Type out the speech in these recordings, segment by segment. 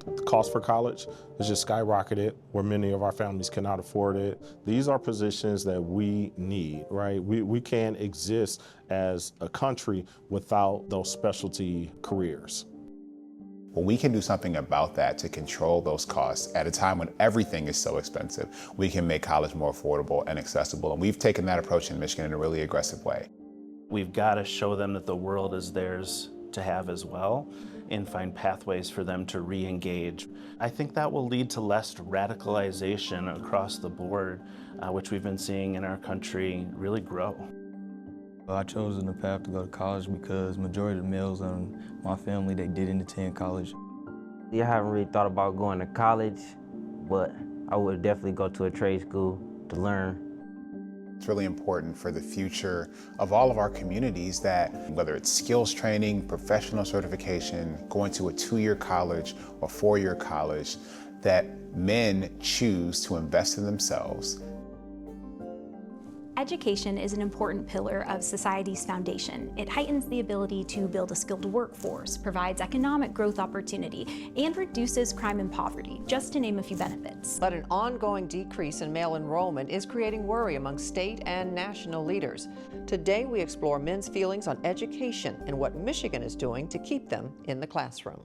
The cost for college has just skyrocketed where many of our families cannot afford it. These are positions that we need, right? We can't exist as a country without those specialty careers. Well, we can do something about that to control those costs at a time when everything is so expensive. We can make college more affordable and accessible, and we've taken that approach in Michigan in a really aggressive way. We've got to show them that the world is theirs to have as well, and find pathways for them to re-engage. I think that will lead to less radicalization across the board, which we've been seeing in our country really grow. I chose the path to go to college because majority of the males in my family, they didn't attend college. I haven't really thought about going to college, but I would definitely go to a trade school to learn. It's really important for the future of all of our communities that whether it's skills training, professional certification, going to a 2-year college or 4-year college, that men choose to invest in themselves. Education is an important pillar of society's foundation. It heightens the ability to build a skilled workforce, provides economic growth opportunity, and reduces crime and poverty, just to name a few benefits. But an ongoing decrease in male enrollment is creating worry among state and national leaders. Today, we explore men's feelings on education and what Michigan is doing to keep them in the classroom.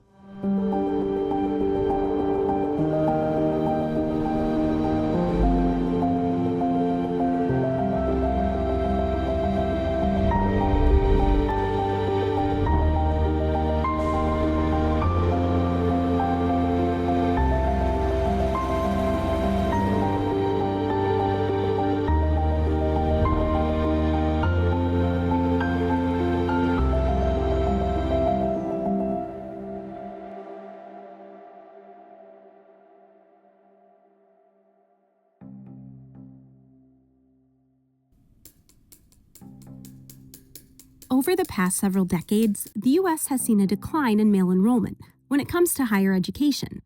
Over the past several decades, the U.S. has seen a decline in male enrollment when it comes to higher education.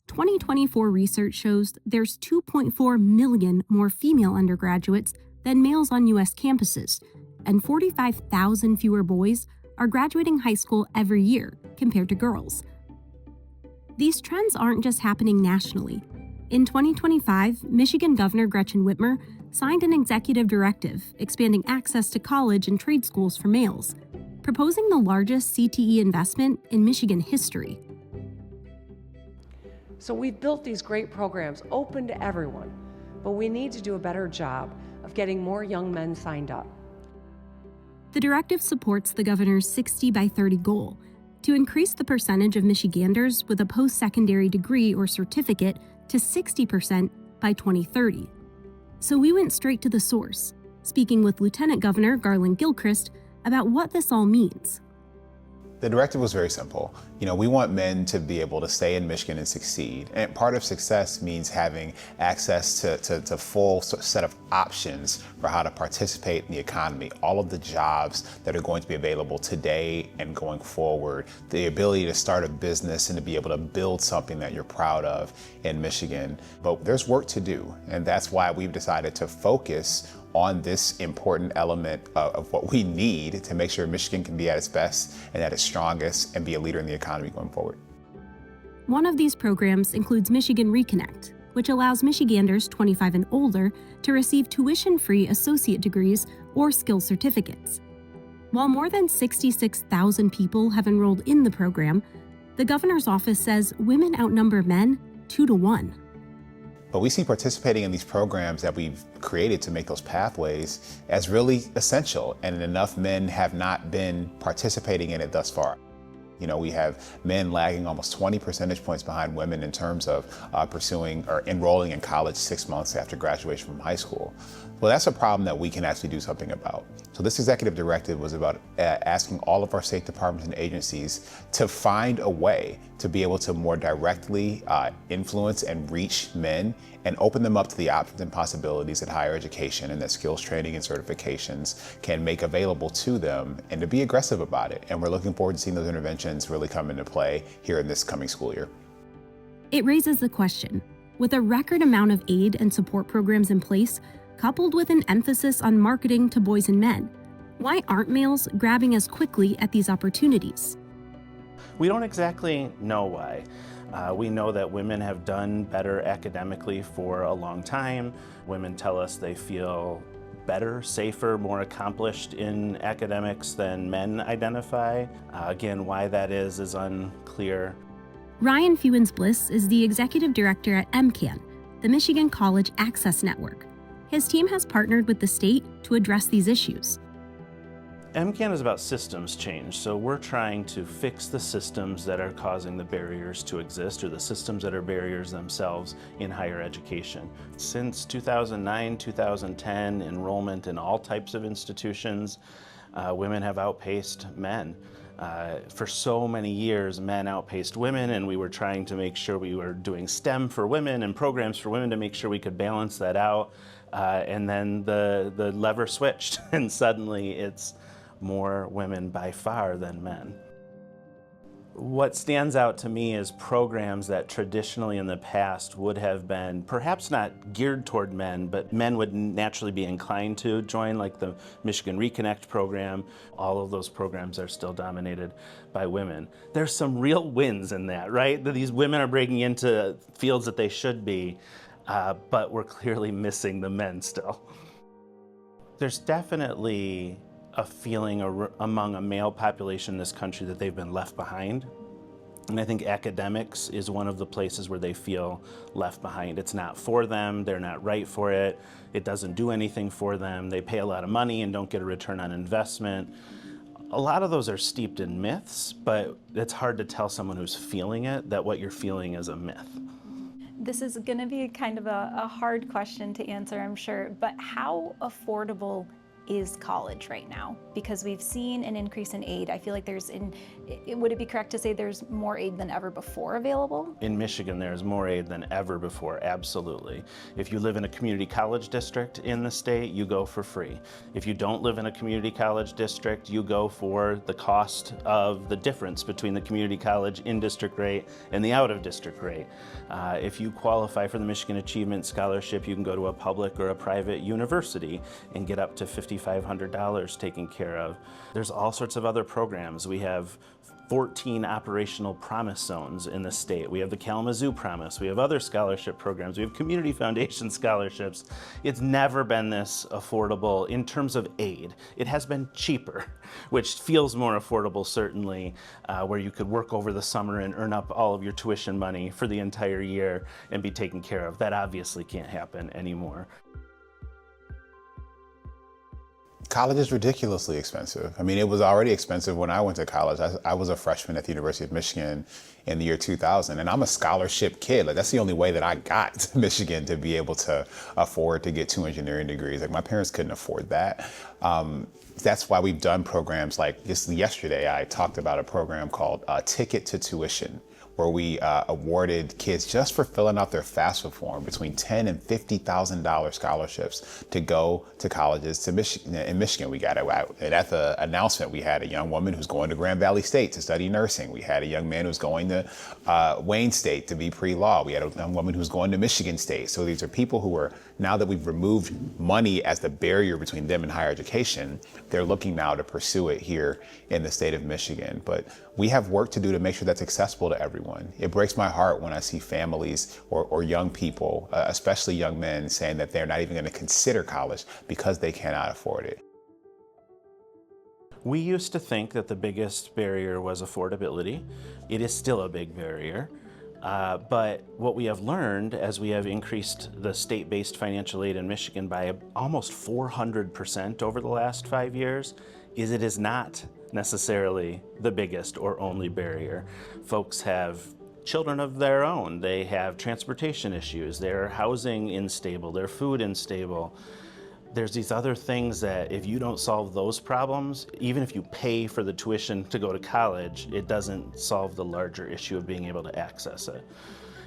2024 research shows there's 2.4 million more female undergraduates than males on U.S. campuses, and 45,000 fewer boys are graduating high school every year compared to girls. These trends aren't just happening nationally. In 2025, Michigan Governor Gretchen Whitmer signed an executive directive expanding access to college and trade schools for males, proposing the largest CTE investment in Michigan history. So we've built these great programs open to everyone, but we need to do a better job of getting more young men signed up. The directive supports the governor's 60 by 30 goal to increase the percentage of Michiganders with a post-secondary degree or certificate to 60% by 2030. So we went straight to the source, speaking with Lieutenant Governor Garland Gilchrist about what this all means. The directive was very simple. We want men to be able to stay in Michigan and succeed. And part of success means having access to full set of options for how to participate in the economy. All of the jobs that are going to be available today and going forward, the ability to start a business and to be able to build something that you're proud of in Michigan. But there's work to do, and that's why we've decided to focus on this important element of what we need to make sure Michigan can be at its best and at its strongest and be a leader in the economy going forward. One of these programs includes Michigan Reconnect, which allows Michiganders 25 and older to receive tuition-free associate degrees or skill certificates. While more than 66,000 people have enrolled in the program, the governor's office says women outnumber men 2-to-1. But we see participating in these programs that we've created to make those pathways as really essential, and enough men have not been participating in it thus far. We have men lagging almost 20 percentage points behind women in terms of pursuing or enrolling in college 6 months after graduation from high school. Well, that's a problem that we can actually do something about. So this executive directive was about asking all of our state departments and agencies to find a way to be able to more directly influence and reach men and open them up to the options and possibilities that higher education and that skills training and certifications can make available to them, and to be aggressive about it. And we're looking forward to seeing those interventions really come into play here in this coming school year. It raises the question, with a record amount of aid and support programs in place, coupled with an emphasis on marketing to boys and men, why aren't males grabbing as quickly at these opportunities? We don't exactly know why. We know that women have done better academically for a long time. Women tell us they feel better, safer, more accomplished in academics than men identify. Again, why that is unclear. Ryan Fewins-Bliss is the executive director at MCAN, the Michigan College Access Network. His team has partnered with the state to address these issues. MCAN is about systems change, so we're trying to fix the systems that are causing the barriers to exist, or the systems that are barriers themselves in higher education. Since 2009, 2010, enrollment in all types of institutions, women have outpaced men. For so many years, men outpaced women, and we were trying to make sure we were doing STEM for women and programs for women to make sure we could balance that out. And then the lever switched, and suddenly it's more women by far than men. What stands out to me is programs that traditionally in the past would have been perhaps not geared toward men, but men would naturally be inclined to join, like the Michigan Reconnect program. All of those programs are still dominated by women. There's some real wins in that, right? That these women are breaking into fields that they should be, but we're clearly missing the men still. There's definitely a feeling among a male population in this country that they've been left behind. And I think academics is one of the places where they feel left behind. It's not for them, they're not right for it, it doesn't do anything for them, they pay a lot of money and don't get a return on investment. A lot of those are steeped in myths, but it's hard to tell someone who's feeling it that what you're feeling is a myth. This is going to be kind of a hard question to answer, I'm sure, but how affordable is college right now? Because we've seen an increase in aid. I feel like would it be correct to say there's more aid than ever before available? In Michigan, there's more aid than ever before, absolutely. If you live in a community college district in the state, you go for free. If you don't live in a community college district, you go for the cost of the difference between the community college in-district rate and the out-of-district rate. If you qualify for the Michigan Achievement Scholarship, you can go to a public or a private university and get up to $5,500 taken care of. There's all sorts of other programs. We have 14 operational promise zones in the state. We have the Kalamazoo Promise. We have other scholarship programs. We have community foundation scholarships. It's never been this affordable in terms of aid. It has been cheaper, which feels more affordable certainly, where you could work over the summer and earn up all of your tuition money for the entire year and be taken care of. That obviously can't happen anymore. College is ridiculously expensive. I mean, it was already expensive when I went to college. I was a freshman at the University of Michigan in the year 2000, and I'm a scholarship kid. Like, that's the only way that I got to Michigan to be able to afford to get 2 engineering degrees. Like, my parents couldn't afford that. That's why we've done programs like just yesterday. I talked about a program called Ticket to Tuition, where we awarded kids just for filling out their FAFSA form between $10,000 and $50,000 scholarships to go to colleges to Michigan. In Michigan, we got it. And at the announcement, we had a young woman who's going to Grand Valley State to study nursing. We had a young man who's going to Wayne State to be pre-law. We had a young woman who's going to Michigan State. So these are people who are, now that we've removed money as the barrier between them and higher education, they're looking now to pursue it here in the state of Michigan. But we have work to do to make sure that's accessible to everyone. It breaks my heart when I see families or young people, especially young men, saying that they're not even going to consider college because they cannot afford it. We used to think that the biggest barrier was affordability. It is still a big barrier. But what we have learned as we have increased the state-based financial aid in Michigan by almost 400% over the last 5 years is it is not necessarily the biggest or only barrier. Folks have children of their own. They have transportation issues. Their housing unstable. Their food unstable. There's these other things that if you don't solve those problems, even if you pay for the tuition to go to college, it doesn't solve the larger issue of being able to access it.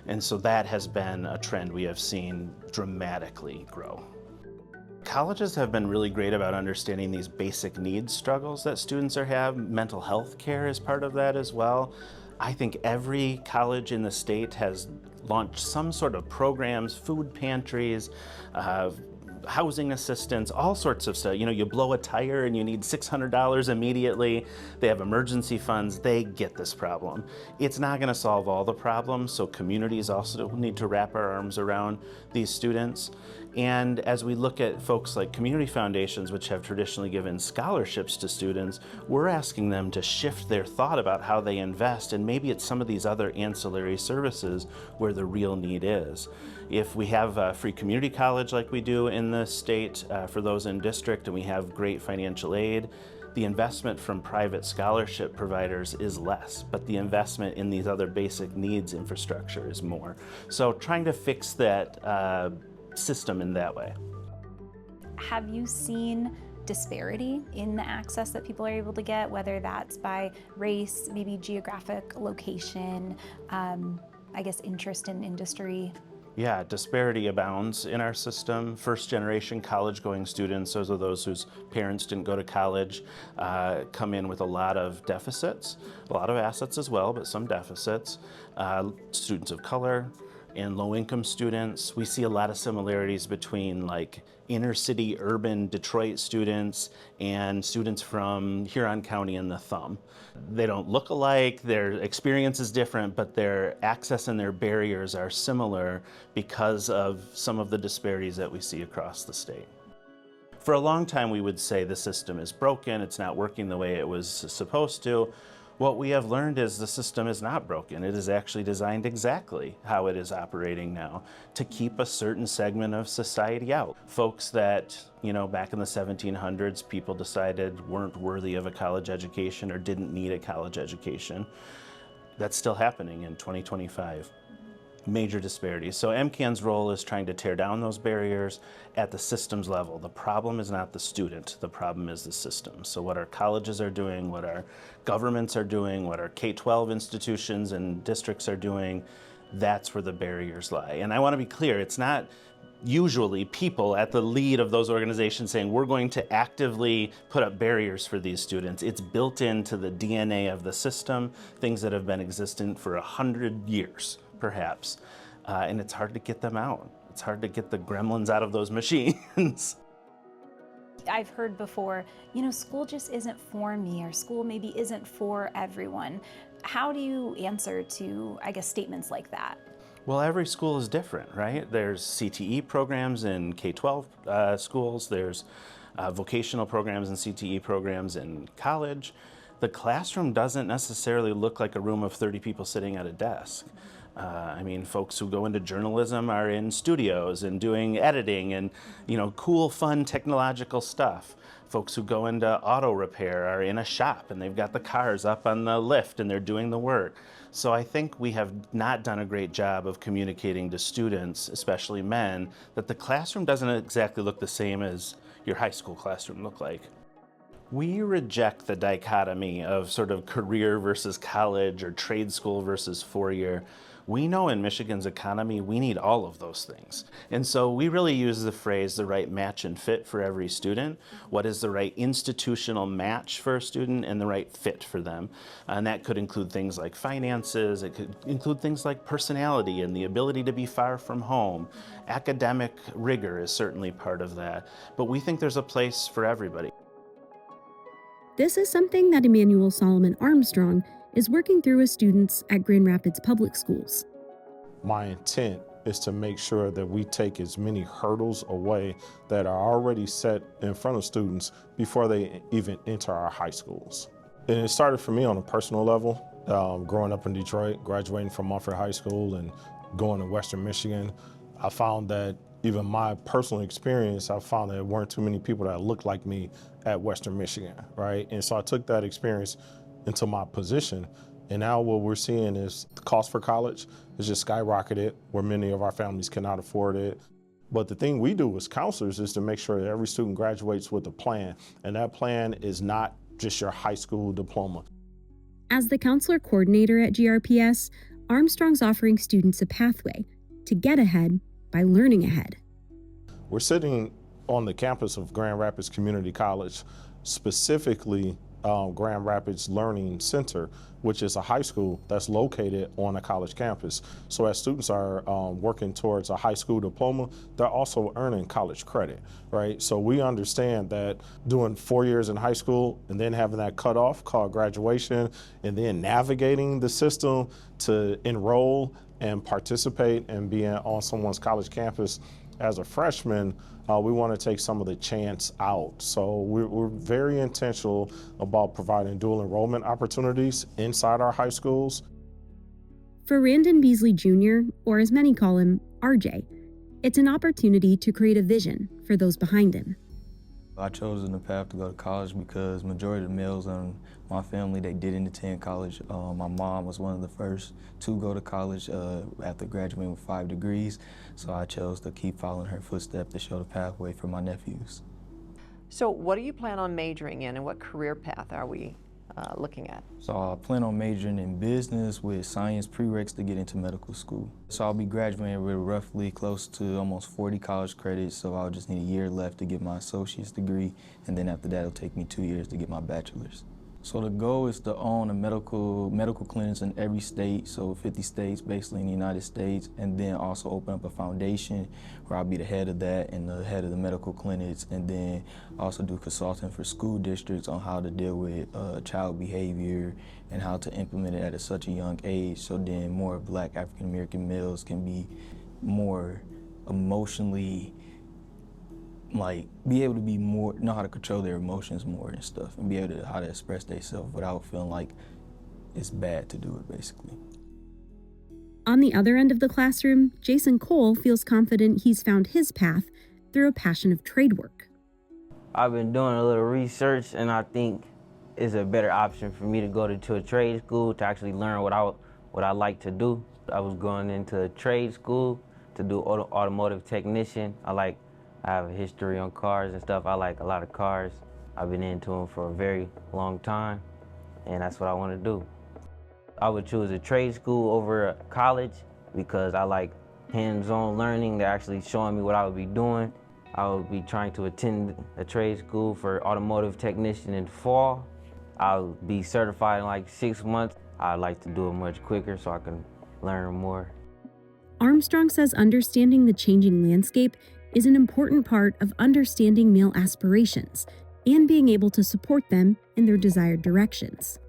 And so that has been a trend we have seen dramatically grow. Colleges have been really great about understanding these basic needs struggles that students have. Mental health care is part of that as well. I think every college in the state has launched some sort of programs, food pantries, housing assistance, all sorts of stuff. You know, you blow a tire and you need $600 immediately. They have emergency funds. They get this problem. It's not going to solve all the problems, so communities also need to wrap our arms around these students. And as we look at folks like community foundations, which have traditionally given scholarships to students, we're asking them to shift their thought about how they invest, and maybe it's some of these other ancillary services where the real need is. If we have a free community college like we do in the state for those in district, and we have great financial aid, the investment from private scholarship providers is less, but the investment in these other basic needs infrastructure is more. So trying to fix that system in that way. Have you seen disparity in the access that people are able to get, whether that's by race, maybe geographic location, I guess interest in industry? Yeah, disparity abounds in our system. First-generation college-going students, those are those whose parents didn't go to college, come in with a lot of deficits, a lot of assets as well, but some deficits. Students of color and low-income students, we see a lot of similarities between like inner-city urban Detroit students and students from Huron County and the Thumb. They don't look alike, their experience is different, but their access and their barriers are similar because of some of the disparities that we see across the state. For a long time, we would say the system is broken, it's not working the way it was supposed to. What we have learned is the system is not broken. It is actually designed exactly how it is operating now, to keep a certain segment of society out. Folks that, you know, back in the 1700s, people decided weren't worthy of a college education or didn't need a college education. That's still happening in 2025. Major disparities. So MCAN's role is trying to tear down those barriers at the systems level. The problem is not the student, the problem is the system. So what our colleges are doing, what our governments are doing, what our K-12 institutions and districts are doing, that's where the barriers lie. And I want to be clear, it's not usually people at the lead of those organizations saying we're going to actively put up barriers for these students. It's built into the DNA of the system, things that have been existent for 100 years. Perhaps, and it's hard to get them out. It's hard to get the gremlins out of those machines. I've heard before, you know, school just isn't for me, or school maybe isn't for everyone. How do you answer to, I guess, statements like that? Well, every school is different, right? There's CTE programs in K-12 schools, there's vocational programs and CTE programs in college. The classroom doesn't necessarily look like a room of 30 people sitting at a desk. I mean, folks who go into journalism are in studios and doing editing and, you know, cool, fun technological stuff. Folks who go into auto repair are in a shop and they've got the cars up on the lift and they're doing the work. So I think we have not done a great job of communicating to students, especially men, that the classroom doesn't exactly look the same as your high school classroom looked like. We reject the dichotomy of sort of career versus college or trade school versus four-year. We know in Michigan's economy, we need all of those things. And so we really use the phrase, the right match and fit for every student. What is the right institutional match for a student and the right fit for them? And that could include things like finances, it could include things like personality and the ability to be far from home. Academic rigor is certainly part of that, but we think there's a place for everybody. This is something that Emmanuel Solomon Armstrong is working through with students at Grand Rapids Public Schools. My intent is to make sure that we take as many hurdles away that are already set in front of students before they even enter our high schools. And it started for me on a personal level, growing up in Detroit, graduating from Mumford High School and going to Western Michigan. I found that even my personal experience, I found that there weren't too many people that looked like me at Western Michigan, right? And so I took that experience into my position. And now what we're seeing is the cost for college is just skyrocketed, where many of our families cannot afford it. But the thing we do as counselors is to make sure that every student graduates with a plan. And that plan is not just your high school diploma. As the counselor coordinator at GRPS, Armstrong's offering students a pathway to get ahead by learning ahead. We're sitting on the campus of Grand Rapids Community College, specifically Grand Rapids Learning Center, which is a high school that's located on a college campus. So as students are working towards a high school diploma, they're also earning college credit, right? So we understand that doing 4 years in high school and then having that cutoff called graduation, and then navigating the system to enroll and participate and be on someone's college campus as a freshman, we want to take some of the chance out. So we're very intentional about providing dual enrollment opportunities inside our high schools. For Randon Beasley Jr., or as many call him, RJ, it's an opportunity to create a vision for those behind him. I chose the path to go to college because majority of the males in my family, they didn't attend college. My mom was one of the first to go to college after graduating with 5 degrees. So I chose to keep following her footsteps to show the pathway for my nephews. So what do you plan on majoring in, and what career path are we looking at? So I plan on majoring in business with science prereqs to get into medical school. So I'll be graduating with roughly close to almost 40 college credits, so I'll just need a year left to get my associate's degree, and then after that it'll take me 2 years to get my bachelor's. So the goal is to own a medical clinics in every state, so 50 states basically in the United States, and then also open up a foundation where I'll be the head of that and the head of the medical clinics, and then also do consulting for school districts on how to deal with child behavior and how to implement it at such a young age, so then more Black African American males can be more emotionally, be able to be more, know how to control their emotions more and stuff, and be able to how to express themselves without feeling like it's bad to do it, basically. On the other end of the classroom, Jason Cole feels confident he's found his path through a passion of trade work. I've been doing a little research, and I think it's a better option for me to go to a trade school to actually learn what I like to do. I was going into a trade school to do automotive technician. I have a history on cars and stuff. I like a lot of cars. I've been into them for a very long time, and that's what I want to do. I would choose a trade school over college because I like hands-on learning. They're actually showing me what I would be doing. I would be trying to attend a trade school for automotive technician in the fall. I'll be certified in like 6 months. I'd like to do it much quicker so I can learn more. Armstrong says understanding the changing landscape is an important part of understanding male aspirations and being able to support them in their desired directions.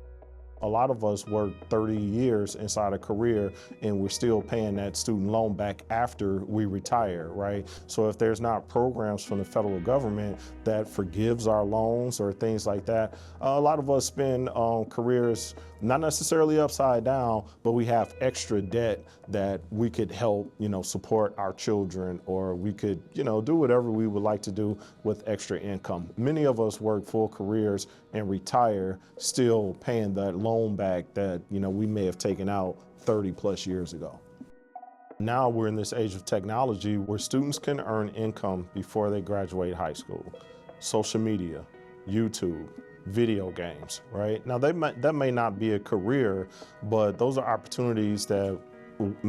A lot of us work 30 years inside a career and we're still paying that student loan back after we retire, right? So if there's not programs from the federal government that forgives our loans or things like that, a lot of us spend careers not necessarily upside down, but we have extra debt that we could help, support our children, or we could, do whatever we would like to do with extra income. Many of us work full careers and retire still paying that loan back that, we may have taken out 30 plus years ago. Now we're in this age of technology where students can earn income before they graduate high school. Social media, YouTube, video games, right? Now that may not be a career, but those are opportunities that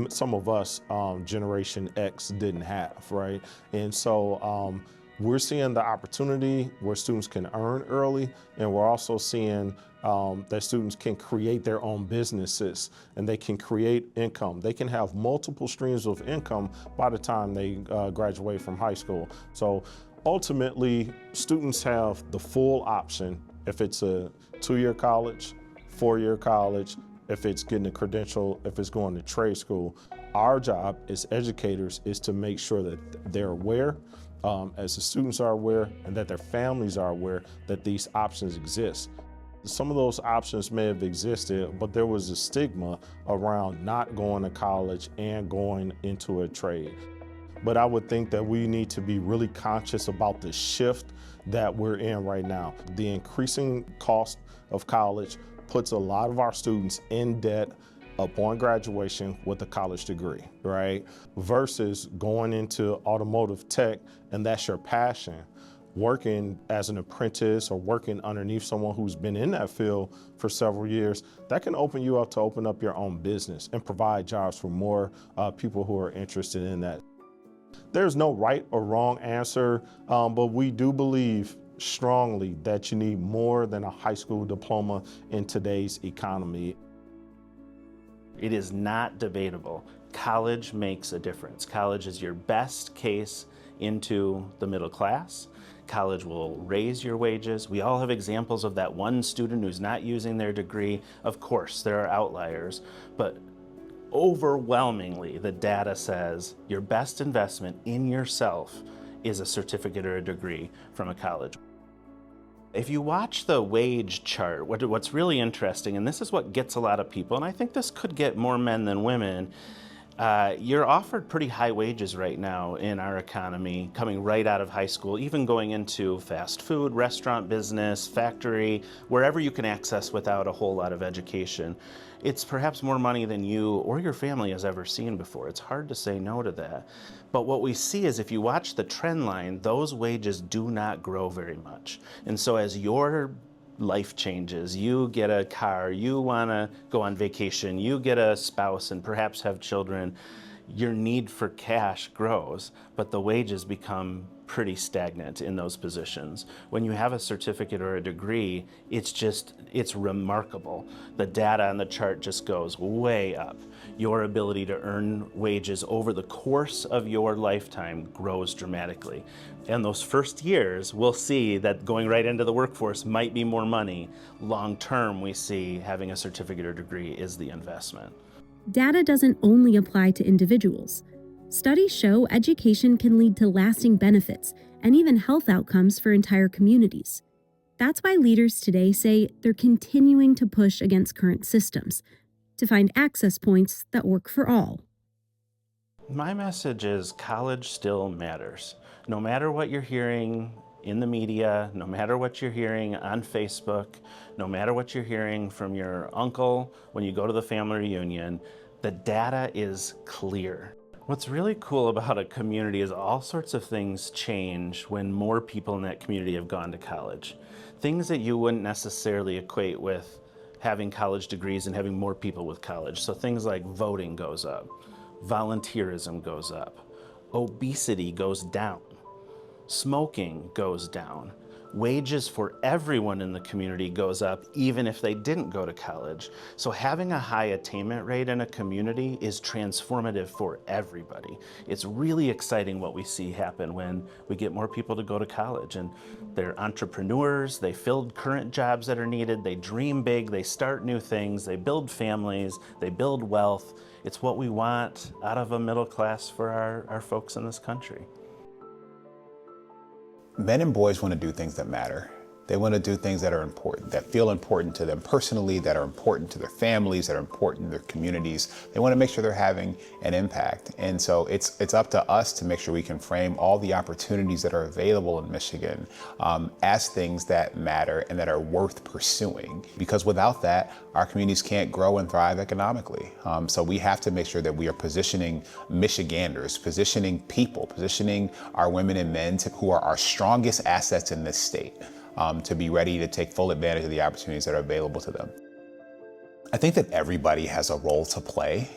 some of us, Generation X, didn't have, right? And so we're seeing the opportunity where students can earn early, and we're also seeing that students can create their own businesses and they can create income. They can have multiple streams of income by the time they graduate from high school. So ultimately, students have the full option if it's a 2-year college, 4-year college, if it's getting a credential, if it's going to trade school. Our job as educators is to make sure that they're aware, as the students are aware, and that their families are aware that these options exist. Some of those options may have existed, but there was a stigma around not going to college and going into a trade. But I would think that we need to be really conscious about the shift that we're in right now. The increasing cost of college puts a lot of our students in debt upon graduation with a college degree, right? Versus going into automotive tech, and that's your passion. Working as an apprentice or working underneath someone who's been in that field for several years, that can open you up to open up your own business and provide jobs for more people who are interested in that. There's no right or wrong answer, but we do believe strongly that you need more than a high school diploma in today's economy. It is not debatable. College makes a difference. College is your best case into the middle class. College will raise your wages. We all have examples of that one student who's not using their degree. Of course, there are outliers, but overwhelmingly, the data says your best investment in yourself is a certificate or a degree from a college. If you watch the wage chart, what's really interesting, and this is what gets a lot of people, and I think this could get more men than women, you're offered pretty high wages right now in our economy, coming right out of high school, even going into fast food, restaurant business, factory, wherever you can access without a whole lot of education. It's perhaps more money than you or your family has ever seen before. It's hard to say no to that. But what we see is if you watch the trend line, those wages do not grow very much. And so as your life changes, you get a car, you want to go on vacation, you get a spouse and perhaps have children, your need for cash grows, but the wages become pretty stagnant in those positions. When you have a certificate or a degree, it's remarkable. The data on the chart just goes way up. Your ability to earn wages over the course of your lifetime grows dramatically. And those first years, we'll see that going right into the workforce might be more money. Long term, we see having a certificate or degree is the investment. Data doesn't only apply to individuals. Studies show education can lead to lasting benefits and even health outcomes for entire communities. That's why leaders today say they're continuing to push against current systems to find access points that work for all. My message is college still matters. No matter what you're hearing in the media, no matter what you're hearing on Facebook, no matter what you're hearing from your uncle when you go to the family reunion, the data is clear. What's really cool about a community is all sorts of things change when more people in that community have gone to college. Things that you wouldn't necessarily equate with having college degrees and having more people with college. So things like voting goes up, volunteerism goes up, obesity goes down, smoking goes down. Wages for everyone in the community goes up even if they didn't go to college. So having a high attainment rate in a community is transformative for everybody. It's really exciting what we see happen when we get more people to go to college, and they're entrepreneurs, they fill current jobs that are needed, they dream big, they start new things, they build families, they build wealth. It's what we want out of a middle class for our folks in this country. Men and boys want to do things that matter. They want to do things that are important, that feel important to them personally, that are important to their families, that are important to their communities. They want to make sure they're having an impact. And so it's up to us to make sure we can frame all the opportunities that are available in Michigan as things that matter and that are worth pursuing. Because without that, our communities can't grow and thrive economically. So we have to make sure that we are positioning Michiganders, positioning people, positioning our women and men who are our strongest assets in this state. To be ready to take full advantage of the opportunities that are available to them. I think that everybody has a role to play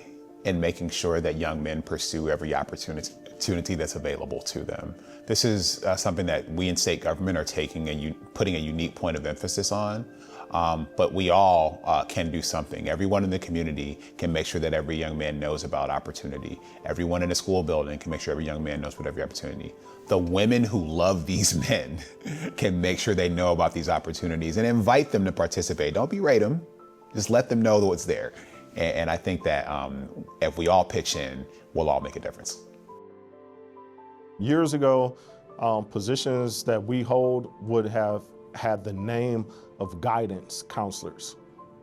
in making sure that young men pursue every opportunity that's available to them. This is something that we in state government are taking and putting a unique point of emphasis on. But we all can do something. Everyone in the community can make sure that every young man knows about opportunity. Everyone in a school building can make sure every young man knows about every opportunity. The women who love these men can make sure they know about these opportunities and invite them to participate. Don't berate them, just let them know what's there. And I think that if we all pitch in, we'll all make a difference. Years ago, positions that we hold would have had the name of guidance counselors.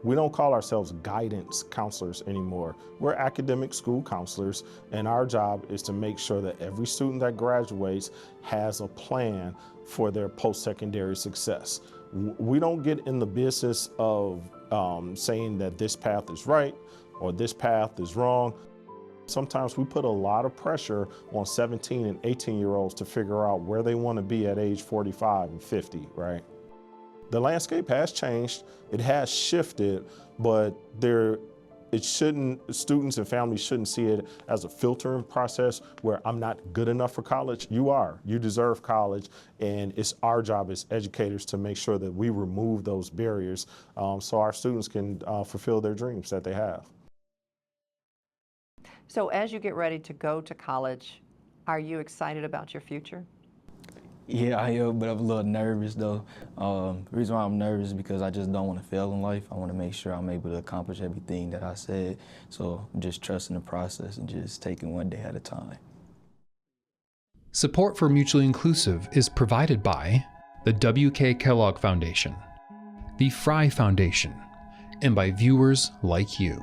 We don't call ourselves guidance counselors anymore. We're academic school counselors, and our job is to make sure that every student that graduates has a plan for their post-secondary success. We don't get in the business of saying that this path is right or this path is wrong. Sometimes we put a lot of pressure on 17 and 18-year-olds to figure out where they want to be at age 45 and 50, right? The landscape has changed, it has shifted, but there Students and families shouldn't see it as a filtering process where I'm not good enough for college. You deserve college, and it's our job as educators to make sure that we remove those barriers so our students can fulfill their dreams that they have. So as you get ready to go to college, are you excited about your future? Yeah, I am, but I'm a little nervous though. The reason why I'm nervous is because I just don't want to fail in life. I want to make sure I'm able to accomplish everything that I said. So I'm just trusting the process and just taking one day at a time. Support for Mutually Inclusive is provided by the W.K. Kellogg Foundation, the Fry Foundation, and by viewers like you.